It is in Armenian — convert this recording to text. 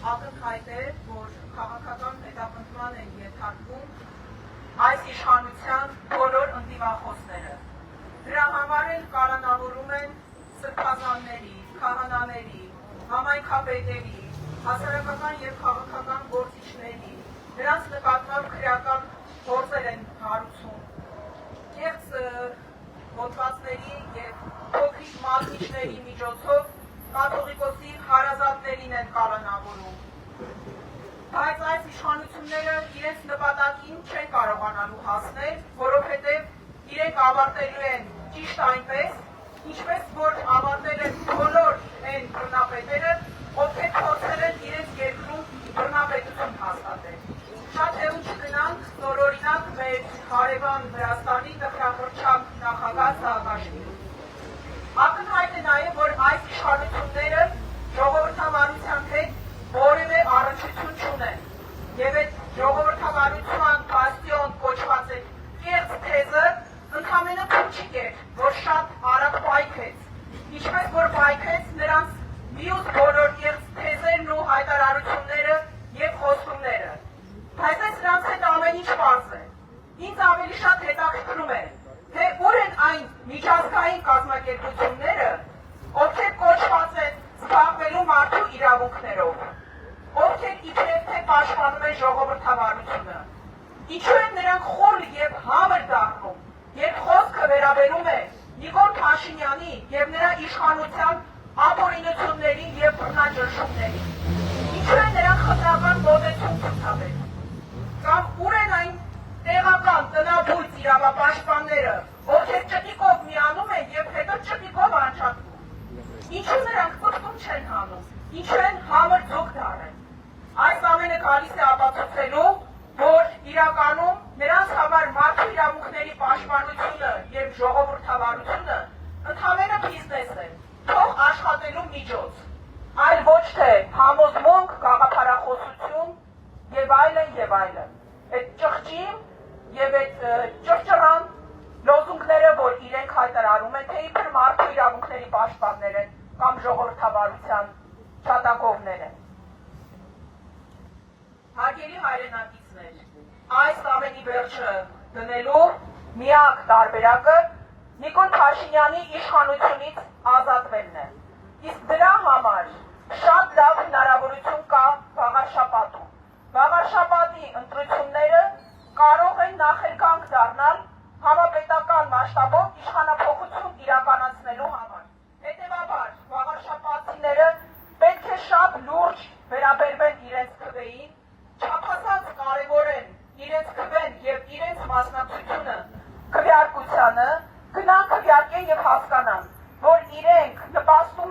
ակնհայտ է, որ քաղաքական հետապնդման են ենթարկվում այս իշխանության բոլոր ընդդիմախոսները։ Դրա համար էլ կալանավորում են սրբազանների, քահանաների, համայնքապետերի, հասարակական և քաղաքական գործիչների, նրանց նկատմամբ քրեական գործեր են հարուցում, կեղծ հոդվածների և փոքրիկ մատուցիչների միջոցով կաթողիկոսի հարազատներին են կալանավորում։ Բայց այս իշխանությունները իրենց նպատակին չեն կարողանալու հասնել, որովհետև իրենք ավարտելու են ճիշտ այնպես, ինչպես որ ավարտել են բոլոր այն բռնապետերը, ովքեր փորձել են իրենց երկրում բռնապետություն հաստատել։ Շատ հեու չգնանք, նորօրինակ մեր հարևան Վրաստանի տխրախրճակ նախագահ Սաակաշվիլին։ Ակնհայտ է նաև, որ այս իշխանությունները ժողովրդավարության հետ որևէ առնչություն չունեն, և այդ ժողովրդավարության բաստիոն կոչված է կեղծ թեզը ընդամենը փուչիկ էր, որ շատ արագ պայքեց, ինչպես որ պայքեց նրանց մյուս բոլոր կեղծ թեզերն ու հայտարարությունները և խոստումները։ Բայց այս նրանց հետ ամեն ինչ պարզ է։ Ինձ ավելի շատ հետաքրքրում է, թե ուր են այն միջազգային կազմակերպությունները, ովքեր կոչված են զբաղվելու մարդու իրավունքներով, ովքեր իբրև թե պաշտպանում են ժողովրդավարությունը։ Ինչու են նրանք խուլ և համր դառնում, երբ խոսքը վերաբերում է Նիկոլ Փաշինյանի և նրա իշխանության ապօրինությունների և բռնաճնշումների։ Ինչու են նրանք խտրական մոտեցում ցուցաբերում։ Կամ ուր են այն տեղական տնաբույծ իրավապաշտպանները, ովքեր ճտիկով միանում են և հետո ճտիկով անջատվում։ Ինչու նրանք ծխտում չեն հանում, ինչու են համր ձուկ դառել։ Այս ամենը գալիս է ապացուցելու, որ իրականում նրանց համար մարդու իրավունքների պաշտպանությունը և ժողովրդավարությունը ընդհանրապես բիզնես է, թող աշխատելու միջոց, այլ ոչ թե համոզմունք, գաղափարախոսություն և այլն և այլն։ Այդ ճղճին և այդ ճռճռան լոզունգները, որ իրենք հայտարարում են, թե իբր մարդու իրավունքների պաշտպաններ են կամ ժողովրդավարության չատակովներ են։ Հարգելի հայրենակիցներ, այս ամենի վերջը դնելու միակ տարբերակը Նիկոլ Փաշինյանի իշխանությունից ազատվելն է։ Իսկ դրա համար շատ լավ հնարավորություն կա Վաղարշապատում։ Վաղարշապատի ընտրությունները կարող են նախերգանք դառնալ համապետական մասշտաբով իշխանափոխություն իրականացնելու համար։ Հետևաբար, վաղարշապատցիները պետք է շատ լուրջ վերաբերվեն իրենց քվեին, չափազանց կարևորեն իրենց քվեն և իրենց մասնակցությունը քվեարկությանը, գնան քվեարկեն և հասկանան, որ իրենք նպաստում